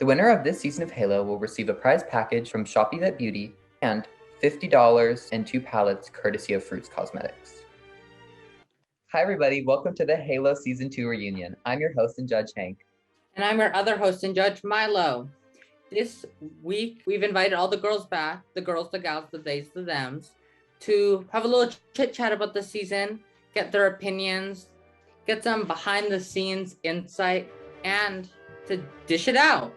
The winner of this season of Halo will receive a prize package from Shopee That Beauty and $50 and 2 palettes courtesy of Fruits Cosmetics. Hi everybody, welcome to the Halo Season 2 reunion. I'm your host and Judge Hank. And I'm your other host and Judge Milo. This week, we've invited all the girls back, the girls, the gals, the theys, the thems, to have a little chit chat about the season, get their opinions, get some behind the scenes insight, and to dish it out.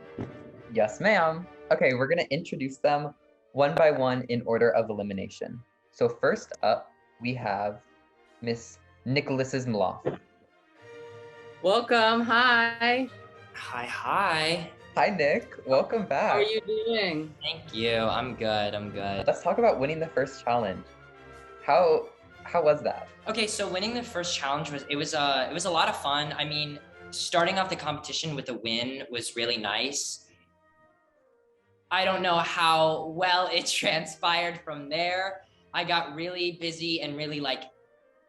Yes, ma'am. Okay, we're gonna introduce them one by one in order of elimination. So first up, we have Miss Nicholas's Mloth. Welcome, hi. Hi. Hi, Nick. Welcome back. How are you doing? Thank you. I'm good. Let's talk about winning the first challenge. How was that? Okay, so winning the first challenge was a lot of fun. I mean, starting off the competition with a win was really nice. I don't know how well it transpired from there. I got really busy and really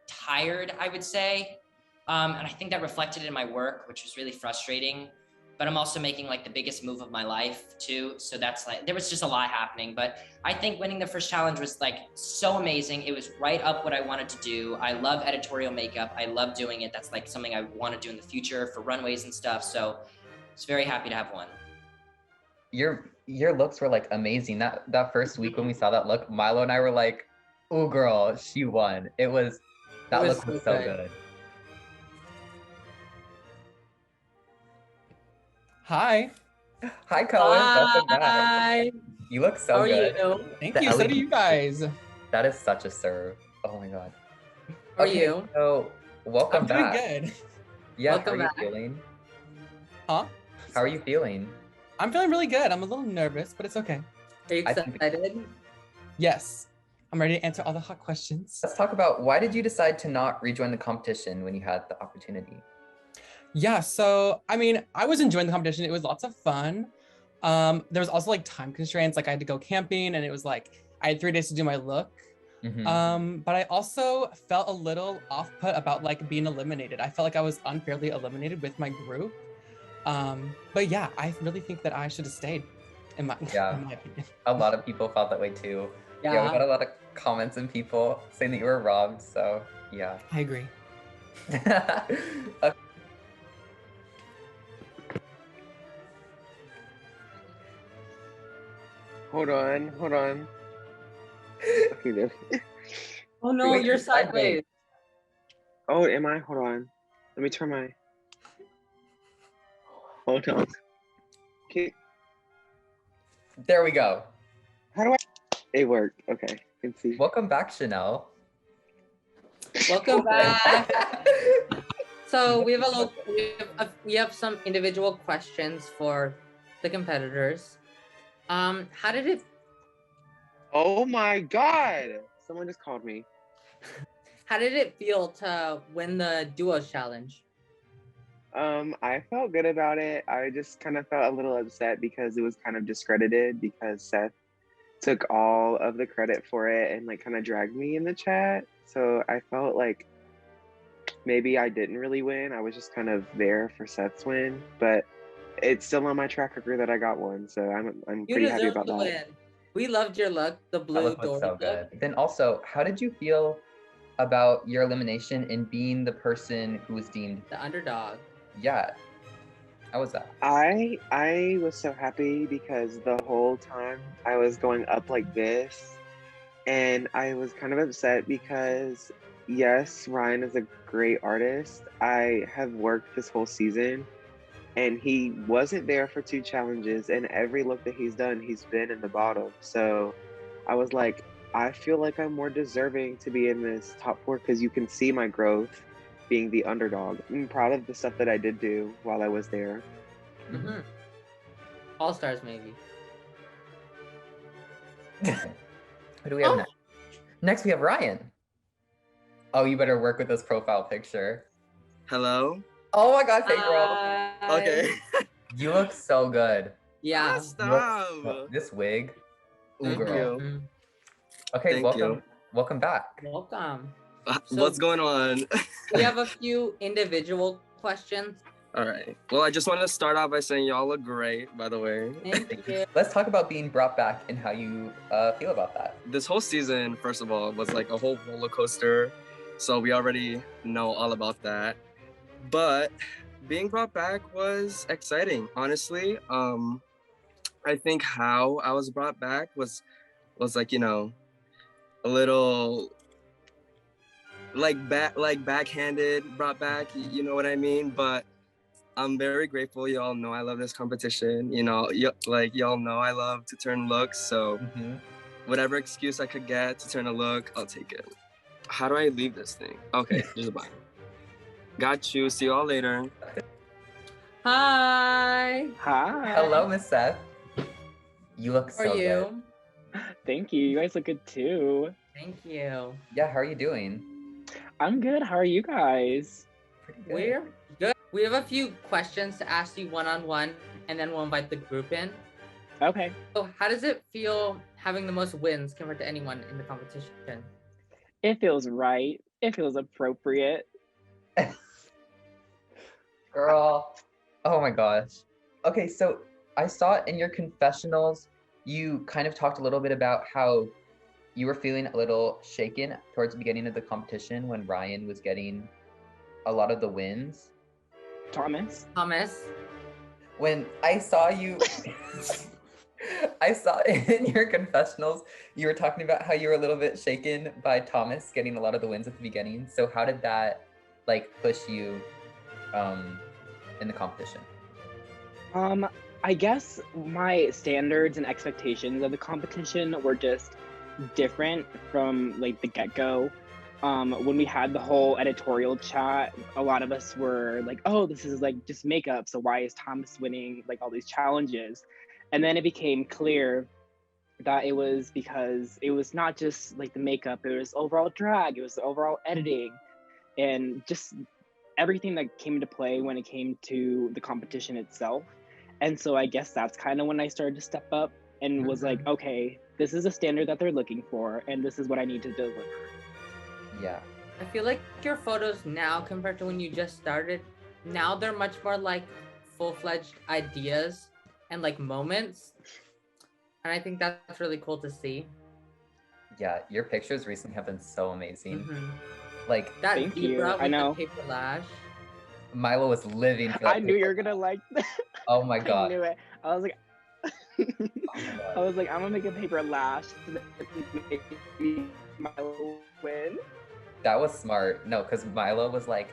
tired, I would say. And I think that reflected in my work, which was really frustrating. But I'm also making the biggest move of my life too. So that's there was just a lot happening. But I think winning the first challenge was so amazing. It was right up what I wanted to do. I love editorial makeup. I love doing it. That's something I want to do in the future for runways and stuff. So I was very happy to have won. Your looks were amazing. That first week when we saw that look, Milo and I were like, "Oh girl, she won." That look was so good. Hi, Cohen. Welcome back. Hi. You look so good. How are you? Thank you. So do you guys. That is such a serve. Oh my god. How are you? So welcome back. I'm doing good. Yeah. Welcome how are back. you feeling? Huh? How are you feeling? I'm feeling really good. I'm a little nervous, but it's okay. Are you excited? Yes. I'm ready to answer all the hot questions. Let's talk about why did you decide to not rejoin the competition when you had the opportunity? Yeah, so I mean, I was enjoying the competition. It was lots of fun. There was also time constraints. I had to go camping and it was I had 3 days to do my look. Mm-hmm. But I also felt a little off-put about being eliminated. I felt like I was unfairly eliminated with my group. But yeah, I really think that I should have stayed in my opinion. A lot of people felt that way too. Yeah. We got a lot of comments and people saying that you were robbed, so yeah. I agree. Okay. Hold on. Okay, there. Oh no, Wait, you're sideways. Oh, am I? Hold on. Let me turn my. Hold on. Okay. There we go. How do I? It worked. Okay. Can see. Welcome back, Chanel. Welcome back. So we have some individual questions for the competitors. How did it? Oh my God! Someone just called me. How did it feel to win the duos challenge? I felt good about it. I just kind of felt a little upset because it was kind of discredited because Seth took all of the credit for it and kind of dragged me in the chat. So I felt like maybe I didn't really win. I was just kind of there for Seth's win, but it's still on my track record that I got one. So I'm pretty happy about that. Win. We loved your look, the blue That look was so good. Then also, how did you feel about your elimination and being the person who was deemed the underdog? Yeah. How was that? I was so happy because the whole time I was going up like this, and I was kind of upset because yes, Ryan is a great artist. I have worked this whole season and he wasn't there for 2 challenges, and every look that he's done, he's been in the bottom. So I was like, I feel like I'm more deserving to be in this top 4 because you can see my growth being the underdog. I'm proud of the stuff that I did do while I was there. Mm-hmm. All stars, maybe. Who do we have next? Next, we have Ryan. Oh, you better work with this profile picture. Hello? Oh my god, fake girl. Okay. You look so good. Yeah. Stop. This wig. Ooh, Thank girl. you. Okay, Thank welcome. you. Welcome back. Welcome. What's going on? We have a few individual questions. All right. Well, I just want to start off by saying y'all look great, by the way. Thank you. Let's talk about being brought back and how you feel about that. This whole season, first of all, was like a whole roller coaster. So we already know all about that. But being brought back was exciting, honestly. I think how I was brought back was like, you know, a little like backhanded brought back, you know what I mean? But I'm very grateful. Y'all know I love this competition. You know, y'all know I love to turn looks. So whatever excuse I could get to turn a look, I'll take it. How do I leave this thing? Okay, just bye. Got you. See y'all later. Hi. Hi. Hello, Miss Seth. You look How so are good. you? Thank you. You guys look good too. Thank you. Yeah, how are you doing? I'm good. How are you guys? Pretty good. We're good. We have a few questions to ask you one-on-one, and then we'll invite the group in. Okay. So how does it feel having the most wins compared to anyone in the competition? It feels right. It feels appropriate. Girl. Oh my gosh. Okay, so I saw in your confessionals, you kind of talked a little bit about how you were feeling a little shaken towards the beginning of the competition when Ryan was getting a lot of the wins. Thomas. When I saw you, I saw in your confessionals, you were talking about how you were a little bit shaken by Thomas getting a lot of the wins at the beginning. So how did that like push you in the competition? I guess my standards and expectations of the competition were just different from like the get-go. When we had the whole editorial chat, a lot of us were like, oh, this is like just makeup, so why is Thomas winning like all these challenges? And then it became clear that it was because it was not just like the makeup, it was overall drag, it was the overall editing, and just everything that came into play when it came to the competition itself. And so I guess that's kind of when I started to step up and was like, okay, this is a standard that they're looking for, and this is what I need to deliver. Yeah. I feel like your photos now compared to when you just started, now they're much more like full-fledged ideas and like moments. And I think that's really cool to see. Yeah, your pictures recently have been so amazing. Mhm. Like That Thank you. zebra I with know. the paper lash. Milo was living for that. I knew you were gonna like that. Oh my I god. knew it. I was like, Oh my god. I was like, I'm gonna make a paper lash to make Milo win. That was smart. No, because Milo was like,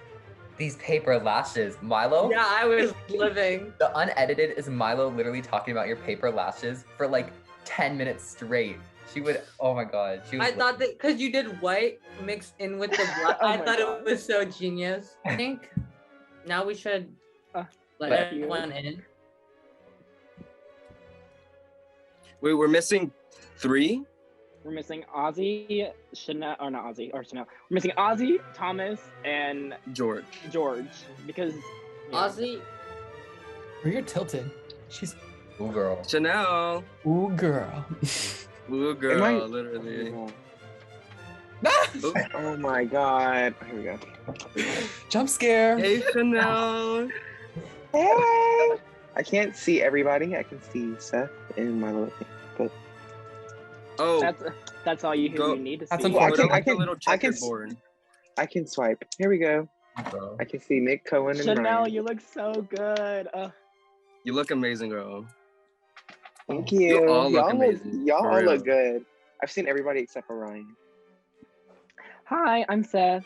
these paper lashes. Milo? Yeah, I was living. The unedited is Milo literally talking about your paper lashes for like 10 minutes straight. She would, oh my god. She was I thought that because you did white mixed in with the black, Oh I my thought God. it was so genius. I think now we should let thank you. everyone in. Wait, we're missing 3? We're missing Ozzy, Chanel, or not Ozzy, or Chanel. We're missing Ozzy, Thomas, and George. George because Ozzy, You're tilted. She's Ooh, girl. Chanel. ooh girl. Ooh, girl, I- literally. Oh my god. Here we go. Jump scare. Hey, Chanel. Hey! I can't see everybody. I can see Seth and my little thing. But Oh, that's all you Go. need to That's see. unfortunate. put up like I a can- little I can- checkerboard. I can swipe. Here we go. Girl. I can see Nick Cohen and Chanel, Ryan. you look so good. You look amazing, girl. Thank You you. all look Y'all amazing, y'all for all real. look good. I've seen everybody except for Ryan. Hi, I'm Seth.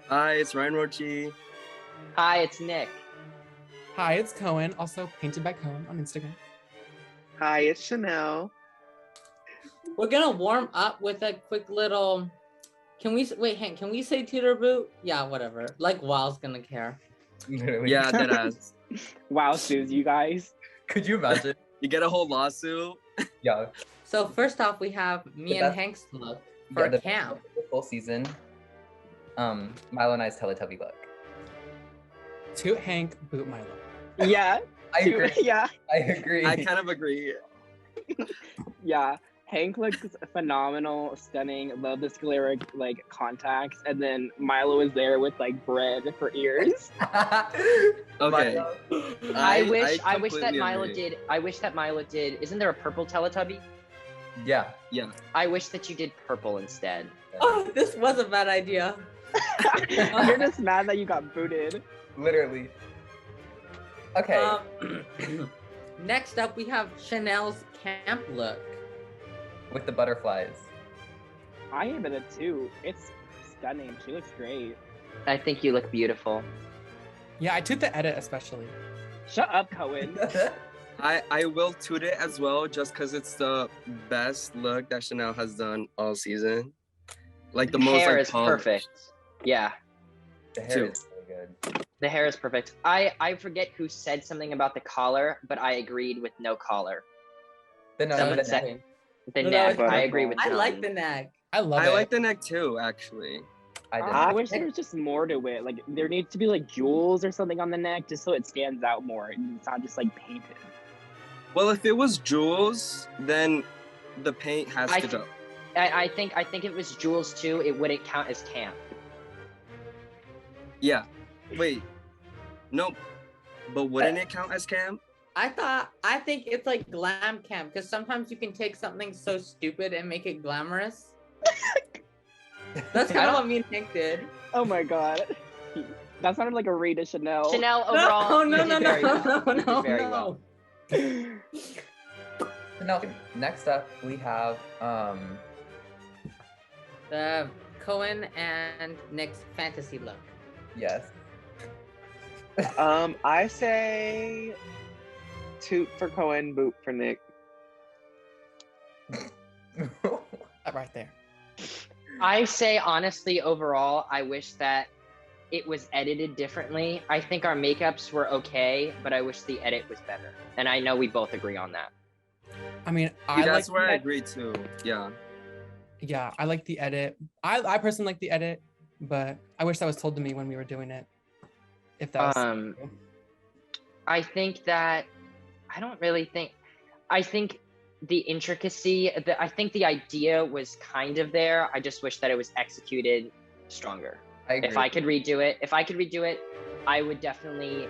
Hi, it's Ryan Rochi. hi, it's Nick. Hi, it's Cohen. Also painted by Cohen on Instagram. Hi, it's Chanel. We're gonna warm up with a quick little. Can we wait, Hank? Can we say tutor boot? Yeah, whatever. Like Wild's gonna care. Literally. Yeah, deadass. Wow, Suze, you guys. Could you imagine? You get a whole lawsuit. Yeah. So first off, we have me The and best- Hank's look Yeah, for the camp. full season. Milo and I's Teletubby look. Toot Hank, boot Milo. Yeah. I agree. Yeah. I agree. I kind of agree. Yeah. Hank looks phenomenal, stunning. Love the scleric like contacts, and then Milo is there with like bread for ears. Okay. I wish that completely Milo agree. did. I wish that Milo did. Isn't there a purple Teletubby? Yeah. Yeah. I wish that you did purple instead. Oh, this was a bad idea. You're just mad that you got booted. Literally. Okay. Next up, we have Chanel's camp look. With the butterflies. I am in it too. It's stunning. She looks great. I think you look beautiful. Yeah, I took the edit especially. Shut up, Cohen. I will toot it as well, just because it's the best look that Chanel has done all season. Like the most hair like is polished. perfect. Yeah, The hair is really good. the hair is perfect. I forget who said something about the collar, but I agreed with no collar. Then Someone the said- neck. The No, neck, that was I agree with I none. like the neck. I love I it. like the neck too, actually. I did. I wish there was just more to it. Like there needs to be like jewels or something on the neck, just so it stands out more and it's not just like painted. Well, if it was jewels, then the paint has I to th- go. I think if it was jewels too, it wouldn't count as camp. Yeah. Wait. No. But wouldn't it count as camp? I think it's like glam camp because sometimes you can take something so stupid and make it glamorous. That's kind of what me and Hank did. Oh my god. That sounded like a read to Chanel. Chanel overall, no, you did very well. no, You did very well. Now, next up, we have The Cohen and Nick's fantasy look. yes. I say toot for Cohen, boot for Nick. That right there. I say honestly, overall, I wish that it was edited differently. I think our makeups were okay, but I wish the edit was better. And I know we both agree on that. I mean, See, that's like where the I ed- agree too. Yeah. Yeah, I like the edit. I personally like the edit, but I wish that was told to me when we were doing it. If that was I think that I think the intricacy, I think the idea was kind of there. I just wish that it was executed stronger. I agree. If I could redo it, I would definitely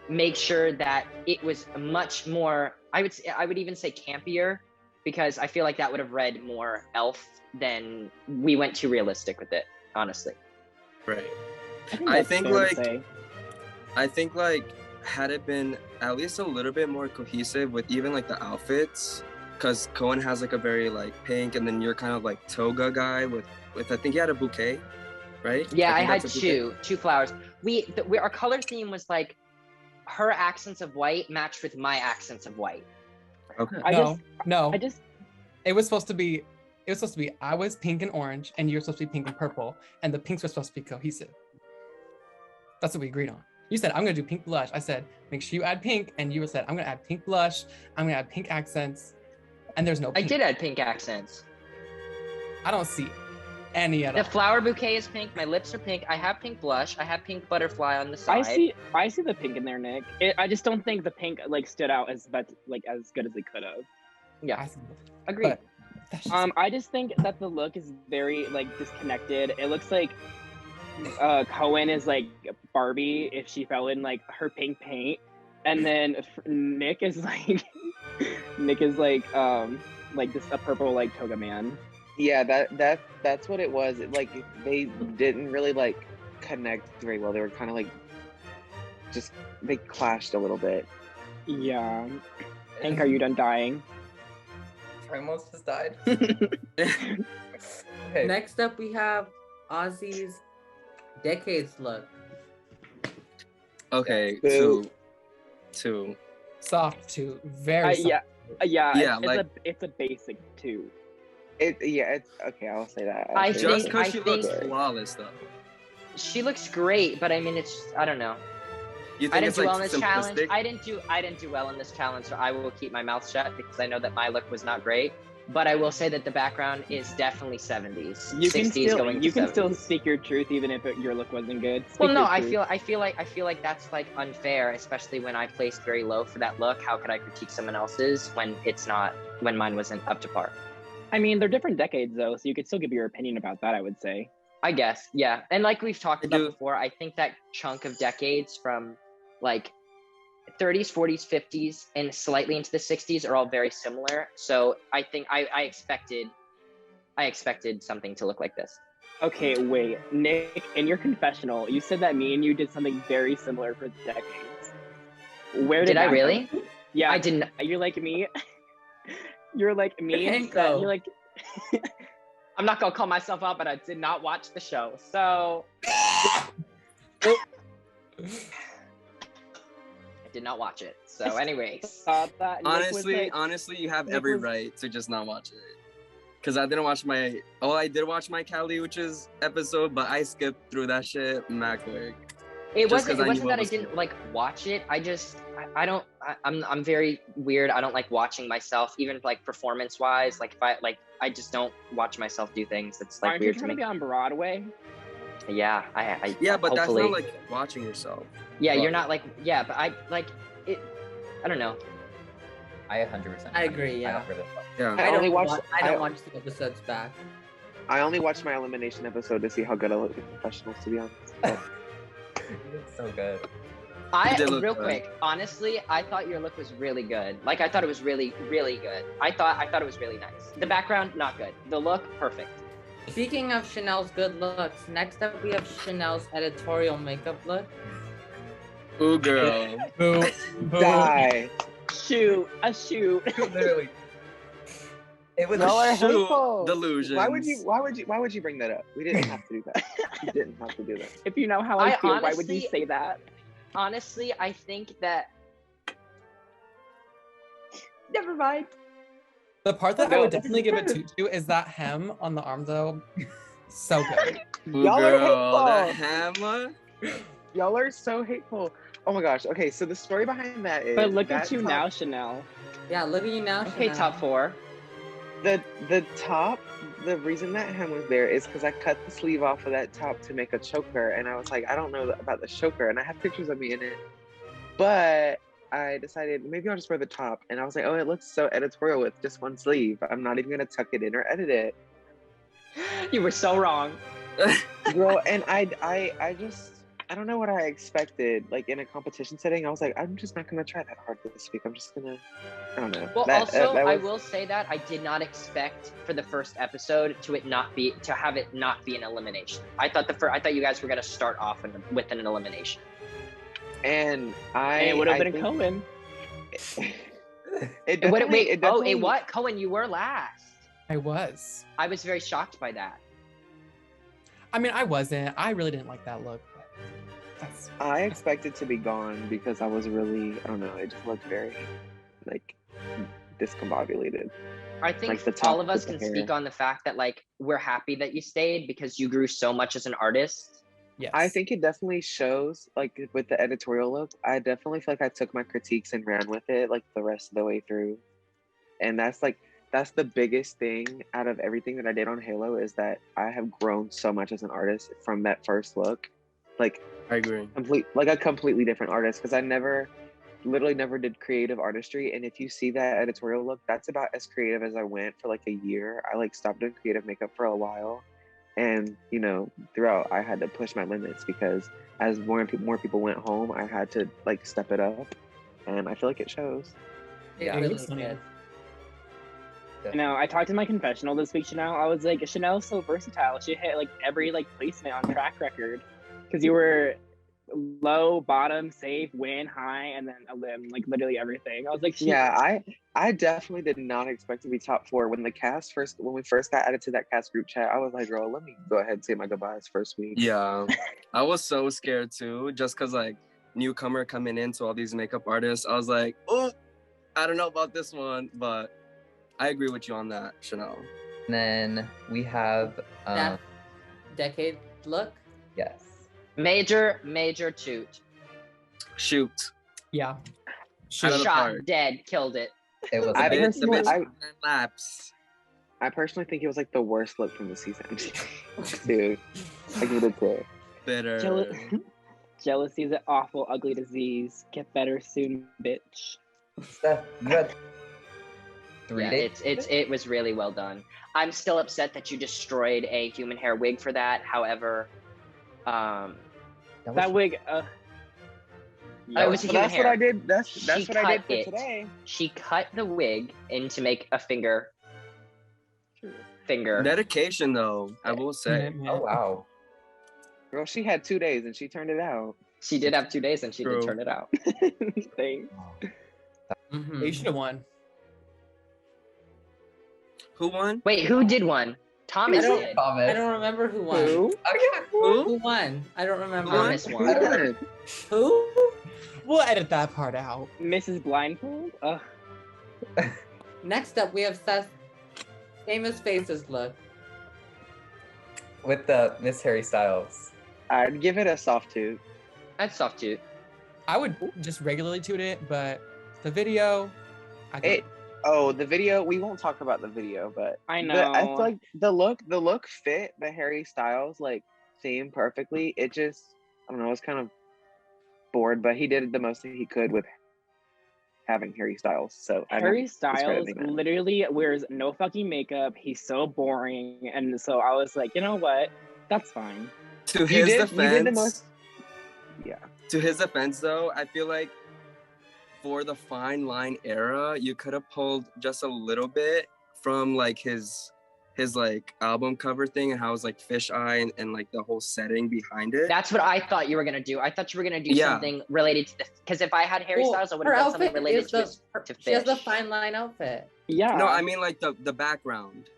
make sure that it was much more, I would even say campier, because I feel like that would have read more elf than we went too realistic with it, honestly. Right. I think that's fair to say. I think like had it been at least a little bit more cohesive with even like the outfits, because Cohen has like a very like pink, and then you're kind of like toga guy with I think you had a bouquet, right? Yeah, I think had that's a bouquet. two flowers. Our color theme was like her accents of white matched with my accents of white. Okay. No. I just It was supposed to be I was pink and orange and you were supposed to be pink and purple, and the pinks were supposed to be cohesive. That's what we agreed on. You said I'm gonna do pink blush. I said make sure you add pink, and you said I'm gonna add pink blush. I'm gonna add pink accents, and there's no I pink. did add pink accents. I don't see any at The all. flower bouquet is pink. My lips are pink. I have pink blush. I have pink butterfly on the side. I see the pink in there, Nick. I just don't think the pink like stood out as good as it could have. Yeah, I see. agreed. But that's just- I just think that the look is very like disconnected. It looks like Cohen is like Barbie if she fell in like her pink paint, and then Nick is like this a purple like toga man. Yeah, that's what it was. Like they didn't really like connect very well. They were kind of like they clashed a little bit. Yeah. Hank, are you done dying? I almost just died. Okay. Next up, we have Ozzy's decades look. Okay, Boo. two. soft too, very soft. Yeah, it's a basic too. It's okay. I'll say that. I Just think- because she looks think- flawless though. She looks great, but I mean, I don't know. You I think didn't it's do well like in this challenge. simplistic? I didn't do well in this challenge, so I will keep my mouth shut because I know that my look was not great. But I will say that the background is definitely 70s. You can 60s still going to you can 70s. still speak your truth even if your look wasn't good. Speak Well, no, your I truth. feel like that's like unfair, especially when I placed very low for that look. How could I critique someone else's when mine wasn't up to par? I mean, they're different decades though, so you could still give your opinion about that, I would say. I guess, yeah. And like we've talked I about do. before, I think that chunk of decades from like 30s, 40s, 50s, and slightly into the 60s are all very similar. So I think I expected something to look like this. Okay, wait. Nick, in your confessional, you said that me and you did something very similar for decades. Where Did I that really? come- Yeah, I didn't. you're like me. You're like me. Can't Seth, go. You're like I'm not gonna call myself out, but I did not watch the show. So I did not watch it. So anyways. thought that Nick was Honestly, like, honestly, you have Nick every was- right to just not watch it. Cause I didn't watch my. Oh, I did watch my Cali Uchis episode, but I skipped through that shit mad quick. It Just wasn't. 'cause It I knew wasn't what that I was didn't coming. like watch it. I don't. I'm very weird. I don't like watching myself, even like performance wise. Like if I just don't watch myself do things. It's like aren't you weird to trying to me. be on Broadway? Yeah, I Yeah, but that's hopefully. not like watching yourself. Yeah, Well, you're not like. Yeah, but I like it. I don't know. I 100%. I agree, yeah. offer this up. Yeah. I only don't watched- watch. I don't watch the episodes back. I only watched my elimination episode to see how good I look in professionals, to be honest. But It's so good. I It did look real good. quick, honestly, I thought your look was really good. Like I thought it was really, really good. I thought it was really nice. The background, not good. The look, perfect. Speaking of Chanel's good looks, next up we have Chanel's editorial makeup look. Ooh, girl. Boo. Boo. die. Shoot, a shoot. Literally. It was Y'all are Shoot, hateful. delusions. Why would you bring that up? We didn't have to do that. You didn't have to do that. If you know how I I feel, why would you honestly- say that? Honestly, I think that. Never mind. The part that I No. would definitely give it to is that hem on the arm though. So good. Ooh, Y'all are girl. That hateful. hammer. Y'all are so hateful. Oh my gosh. Okay, so the story behind that is. But look that at you top- now, Chanel. Yeah, look at you now, Okay, Chanel. top four. The top. The reason that hem was there is because I cut the sleeve off of that top to make a choker, and I was like, I don't know about the choker, and I have pictures of me in it, but I decided maybe I'll just wear the top, and I was like, oh, it looks so editorial with just one sleeve. I'm not even gonna tuck it in or edit it, You were so wrong. girl. And I don't know what I expected. Like in a competition setting, I was like, I'm just not gonna try that hard this week. I'm just gonna, I don't know. Well, That- also, that I was- will say that I did not expect for the first episode to have it not be an elimination. I thought you guys were gonna start off with an elimination. And And it would have I been a think- Cohen. It Wait, definitely- it definitely- what? Cohen, you were last. I was. I was very shocked by that. I mean, I wasn't. I really didn't like that look. But that's I expected to be gone because I was really, I don't know, it just looked very, like, discombobulated. I think Like the top all of us with can the hair. speak on the fact that like we're happy that you stayed because you grew so much as an artist. yes. I think it definitely shows, like, with the editorial look, I definitely feel like I took my critiques and ran with it, like, the rest of the way through. And that's the biggest thing out of everything that I did on Halo is that I have grown so much as an artist from that first look. Like, I agree. a completely different artist because I literally never did creative artistry, and if you see that editorial look, that's about as creative as I went for like a year. I like stopped doing creative makeup for a while, and throughout I had to push my limits because as more people went home, I had to like step it up, and I feel like it shows. It Yeah. really It's funny. did. You know, I talked in my confessional this week, Chanel. I was like, Chanel's so versatile. She hit like every like placement on track record because you were low, bottom, safe, win, high, and then a limb, like literally everything. I was like, Yeah, I definitely did not expect to be top 4 when we first got added to that cast group chat. I was like, girl, let me go ahead and say my goodbyes first week. Yeah, I was so scared too, just cause like newcomer coming into all these makeup artists. I was like, oh, I don't know about this one, but I agree with you on that, Chanel. And then we have, That decade look. yes. Major toot. Shoot. Yeah. Out of Shoot. the Shot, park. dead, killed it. It was I a bit- personally- I- laps. I personally think it was like the worst look from the season. Dude, I give it a 2. Bitter. jealousy is an awful, ugly disease. Get better soon, bitch. Seth, you had days. it was really well done. I'm still upset that you destroyed a human hair wig for that. However, That wig. It was a human that's hair. what I did. That's She what I did cut for it. today. She cut the wig in to make a finger. Dedication, though, I will say. Oh wow. Girl, she had 2 days and she turned it out. She did have 2 days and she True. did turn it out. Thanks. Mhm. You should have won. Who won? Wait, who did one? Thomas don't- did. Thomas. I don't remember who won. Who? Oh yeah. Who? Who won? I don't remember. Thomas Who won. did? Who? We'll edit that part out. Mrs. Blindfold? Ugh. Next up, we have Seth's famous faces look. With the Miss Harry Styles. I'd give it a soft two. That's soft too. I would just regularly toot it, but the video, I It. Oh, the video. We won't talk about the video, but I I feel know. like the look fit the Harry Styles like theme perfectly. It just, I don't know. I was kind of bored, but he did the most that he could with having Harry Styles. So I'm not Harry Styles discrediting that. literally wears no fucking makeup. He's so boring. And so I was like, you know what? That's fine. To You his did the defense, most. Yeah. to his defense, though, I feel like for the Fine Line era, you could have pulled just a little bit from like his like album cover thing and how it was like fisheye and like the whole setting behind it. That's what I thought you were gonna do. I thought you were gonna do Yeah. something related to the. Because if I had Harry Well, Styles, I would her have done something outfit related is to, to She has the fish. fine line outfit. Yeah. No, I mean like the background.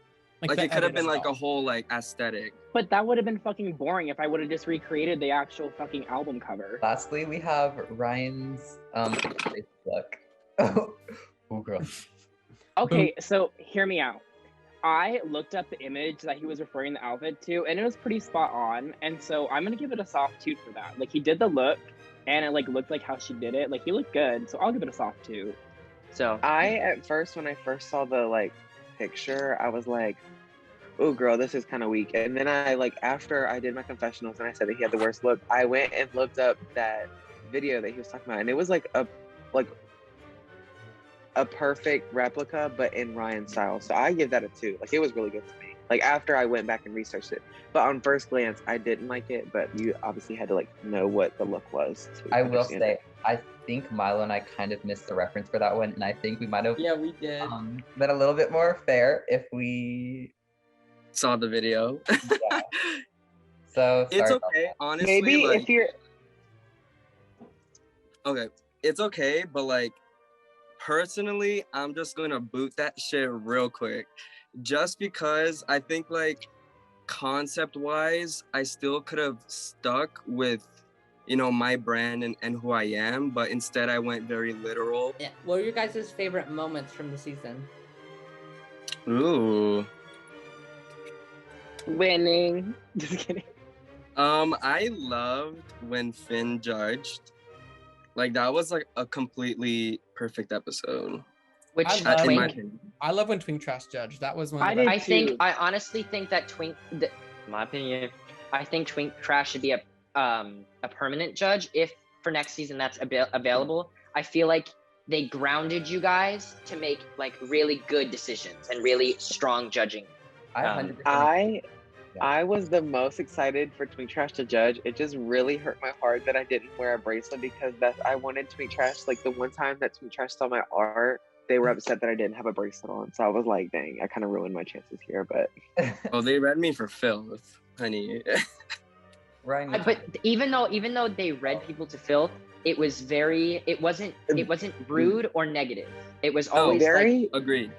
Like the it could have edit been of like all. a whole like aesthetic. But that would have been fucking boring if I would have just recreated the actual fucking album cover. Lastly, we have Ryan's face look. Oh girl. Okay, so hear me out. I looked up the image that he was referring the outfit to, and it was pretty spot on. And so I'm gonna give it a soft two for that. Like he did the look, and it like looked like how she did it. Like he looked good, so I'll give it a soft two. So I at first when I first saw the like picture, I was like, "Oh, girl, this is kind of weak." And then I like after I did my confessionals and I said that he had the worst look, I went and looked up that video that he was talking about, and it was like a perfect replica, but in Ryan style. So I give that a 2. Like it was really good to me. Like after I went back and researched it, but on first glance, I didn't like it. But you obviously had to like know what the look was. To I will understand say, it. I think Milo and I kind of missed the reference for that one, and I think we might have Yeah, we did. been a little bit more fair if we. Saw the video. Yeah. So It's sorry about okay, that. honestly. Maybe like, if you're okay, it's okay, but like personally, I'm just gonna boot that shit real quick, just because I think like concept wise, I still could have stuck with, you know, my brand and who I am, but instead I went very literal. Yeah. What are your guys' favorite moments from the season? Ooh. Winning. Just kidding. I loved when Finn judged. Like that was like a completely perfect episode. which I In love- my Twink, opinion. I love when Twink Trash judged. That was one of I the did best. too. I honestly think that Twink, in my opinion, I think Twink Trash should be a permanent judge if for next season that's available. I feel like they grounded you guys to make like really good decisions and really strong judging. I 100% I was the most excited for Twink Trash to judge. It just really hurt my heart that I didn't wear a bracelet because I wanted Twink Trash. Like the one time that Twink Trash saw my art, they were upset that I didn't have a bracelet on. So I was like, dang, I kind of ruined my chances here. But Oh, they read me for filth, honey. Ryan, But even though they read people to filth, it wasn't rude or negative. It was Oh, always like, very, Agreed.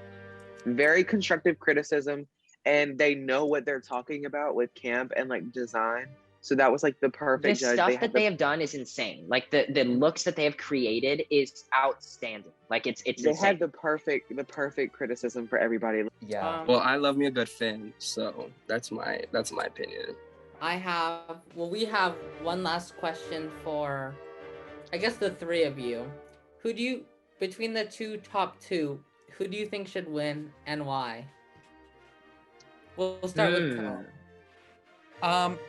very constructive criticism, and they know what they're talking about with camp and like design. So that was like the the perfect judge. stuff had that they have done is insane. Like the looks that they have created is outstanding. Like it's they insane. had the perfect criticism for everybody. yeah. Well, I love me a good Finn, so that's my opinion. We have one last question for, I guess, the three of you. Between the top two, who do you think should win and why? We'll start with Cole.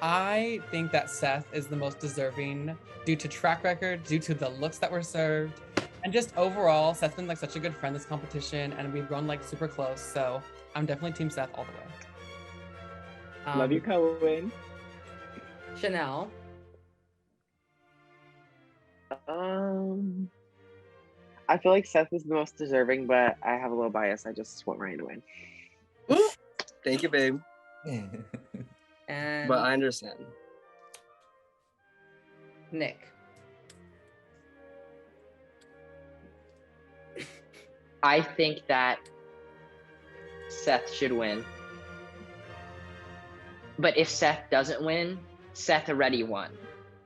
I think that Seth is the most deserving due to track record, due to the looks that were served, And just overall, Seth's been like such a good friend this competition, and we've grown like super close. So I'm definitely Team Seth all the way. Love you, Cohen. Chanel. I feel like Seth is the most deserving, but I have a little bias. I just want Ryan to win. Thank you, babe. And But I understand. Nick. I think that Seth should win. But if Seth doesn't win, Seth already won.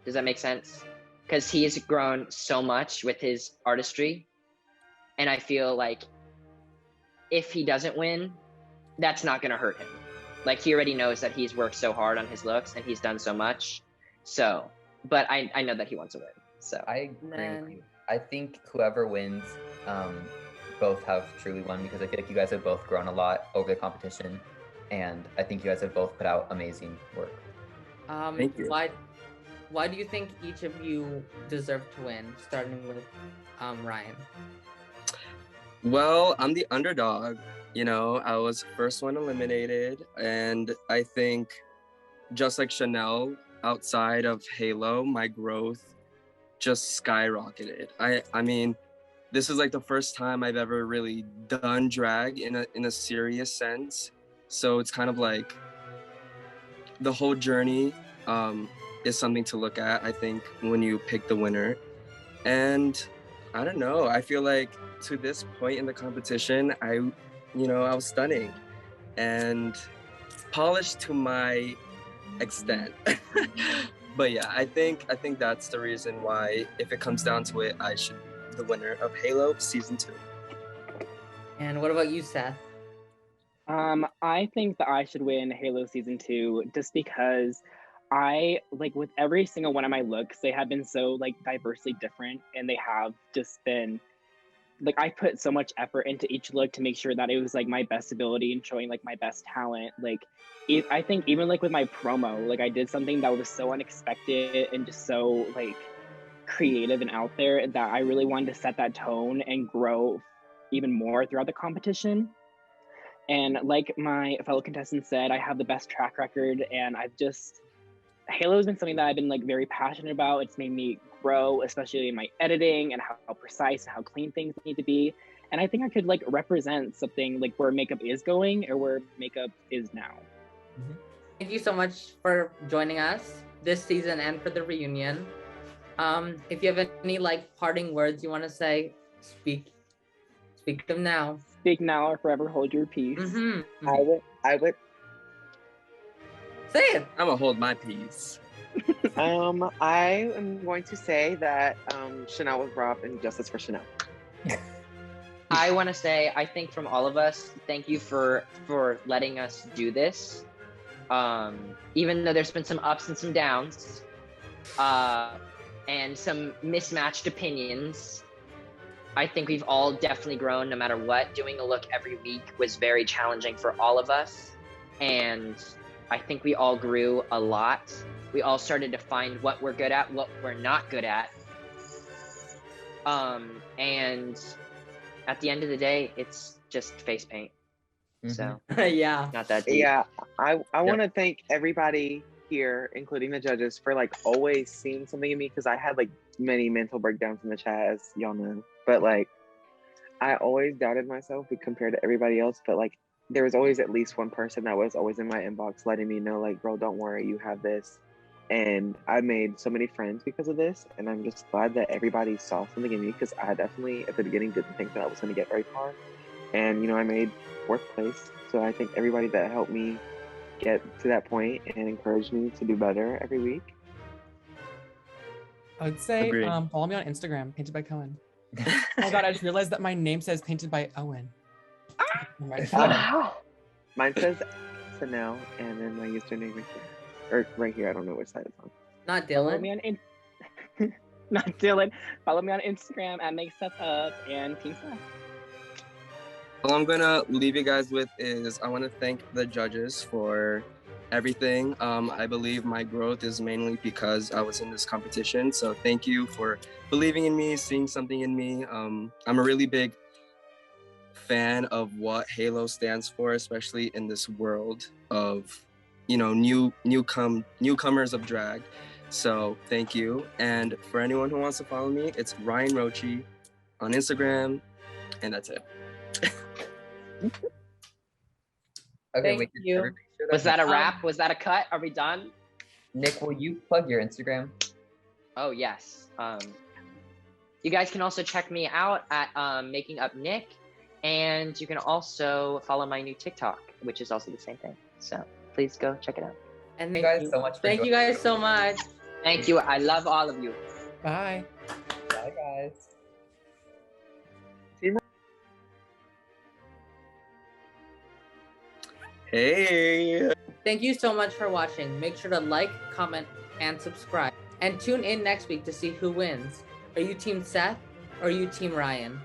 Does that make sense? Because he has grown so much with his artistry. And I feel like if he doesn't win, that's not going to hurt him. Like, he already knows that he's worked so hard on his looks and he's done so much. So, but I know that he wants to win. So I agree with you. I think whoever wins, both have truly won because I feel like you guys have both grown a lot over the competition, and I think you guys have both put out amazing work. Thank you. Why do you think each of you deserve to win? Starting with Ryan. Well, I'm the underdog. You know, I was first one eliminated, and I think just like Chanel, outside of Halo, my growth just skyrocketed. I mean, this is like the first time I've ever really done drag in a serious sense. So it's kind of like the whole journey is something to look at, I think, when you pick the winner. And I don't know, I feel like to this point in the competition, I was stunning and polished to my extent. But yeah, I think that's the reason why, if it comes down to it, I should be the winner of Halo Season 2. And what about you, Seth? I think that I should win Halo Season 2 just because I, like, with every single one of my looks, they have been so, like, diversely different, and they have just been, like, I put so much effort into each look to make sure that it was, like, my best ability and showing, like, my best talent. Like, I think even, like, with my promo, like, I did something that was so unexpected and just so, like, creative and out there that I really wanted to set that tone and grow even more throughout the competition. And like my fellow contestants said, I have the best track record, and Halo has been something that I've been, like, very passionate about. It's made me grow, especially in my editing and how precise and how clean things need to be. And I think I could, like, represent something like where makeup is going or where makeup is now. Thank you so much for joining us this season and for the reunion. If you have any, like, parting words you want to say, speak them now. Speak now or forever hold your peace. Mm-hmm. I would. Say it. I'm gonna hold my peace. I am going to say that Chanel was robbed and justice for Chanel. I want to say, I think from all of us, thank you for letting us do this. Even though there's been some ups and some downs, and some mismatched opinions, I think we've all definitely grown no matter what. Doing a look every week was very challenging for all of us. And I think we all grew a lot. We all started to find what we're good at, what we're not good at. And at the end of the day, it's just face paint. So Yeah. not that deep. Yeah, I want to thank everybody here, including the judges, for, like, always seeing something in me, because I had, like, many mental breakdowns in the chat, as y'all know. But, like, I always doubted myself compared to everybody else. But, like, there was always at least one person that was always in my inbox letting me know, like, girl, don't worry, you have this. And I made so many friends because of this. And I'm just glad that everybody saw something in me, because I definitely, at the beginning, didn't think that I was going to get very far. And, I made fourth place. So I think everybody that helped me get to that point and encouraged me to do better every week. I would say Agreed. follow me on Instagram, Painted by Cohen. Oh my god, I just realized that my name says Painted by Owen. On my phone. Mine says Chanel, and then my username right here. Or right here, I don't know which side it's on. Not Follow Dylan. me on not Dylan. Follow me on Instagram at Make Stuff Up and Team Seth. All I'm gonna leave you guys with is I want to thank the judges for everything. I believe my growth is mainly because I was in this competition. So thank you for believing in me, seeing something in me. I'm a really big fan of what Halo stands for, especially in this world of, you know, newcomers of drag. So thank you. And for anyone who wants to follow me, it's Ryan Rochi on Instagram, and that's it. Okay, Thank wait. you. Everybody show their Was that a hand. wrap? Was that a cut? Are we done? Nick, will you plug your Instagram? Oh yes. You guys can also check me out at Making Up Nick, and you can also follow my new TikTok, which is also the same thing. So please go check it out. And Thank you guys so much for Thank you joining. guys so much. Thank you. I love all of you. Bye. Bye, guys. Hey. Thank you so much for watching. Make sure to like, comment, and subscribe. And tune in next week to see who wins. Are you Team Seth or are you Team Ryan?